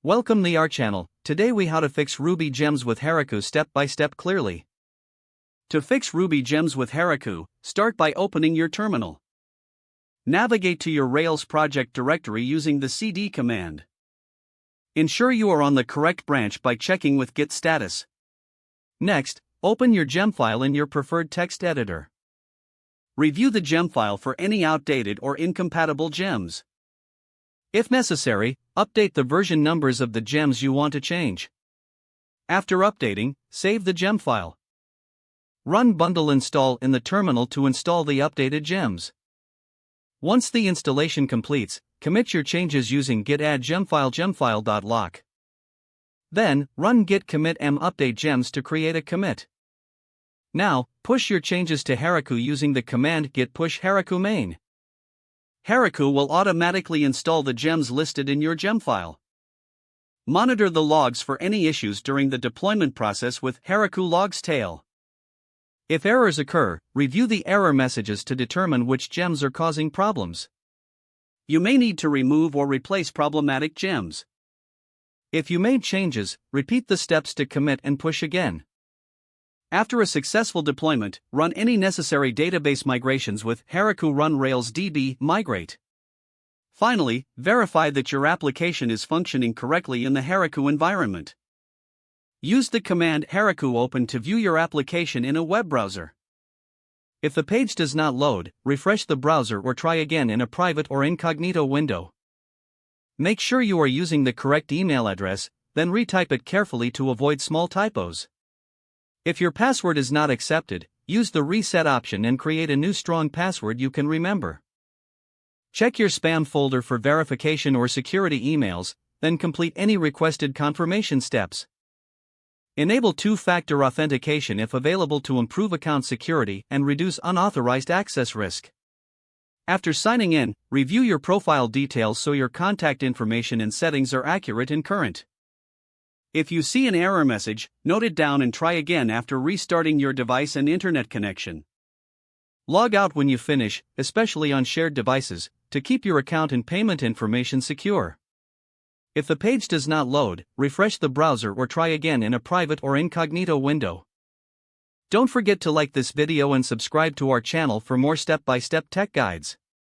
Welcome to our channel. Today we how to fix Ruby gems with Heroku step by step clearly. To fix Ruby gems with Heroku, start by opening your terminal. Navigate to your Rails project directory using the cd command. Ensure you are on the correct branch by checking with git status. Next, open your gem file in your preferred text editor. Review the gem file for any outdated or incompatible gems. If necessary, update the version numbers of the gems you want to change. After updating, save the gem file. Run bundle install in the terminal to install the updated gems. Once the installation completes, commit your changes using git add gemfile.lock. Then, run git commit m update gems to create a commit. Now, push your changes to Heroku using the command git push Heroku main. Heroku will automatically install the gems listed in your gem file. Monitor the logs for any issues during the deployment process with Heroku logs tail. If errors occur, review the error messages to determine which gems are causing problems. You may need to remove or replace problematic gems. If you made changes, repeat the steps to commit and push again. After a successful deployment, run any necessary database migrations with Heroku run Rails DB migrate. Finally, verify that your application is functioning correctly in the Heroku environment. Use the command Heroku open to view your application in a web browser. If the page does not load, refresh the browser or try again in a private or incognito window. Make sure you are using the correct email address, then retype it carefully to avoid small typos. If your password is not accepted, use the reset option and create a new strong password you can remember. Check your spam folder for verification or security emails, then complete any requested confirmation steps. Enable two-factor authentication if available to improve account security and reduce unauthorized access risk. After signing in, review your profile details so your contact information and settings are accurate and current. If you see an error message, note it down and try again after restarting your device and internet connection. Log out when you finish, especially on shared devices, to keep your account and payment information secure. If the page does not load, refresh the browser or try again in a private or incognito window. Don't forget to like this video and subscribe to our channel for more step-by-step tech guides.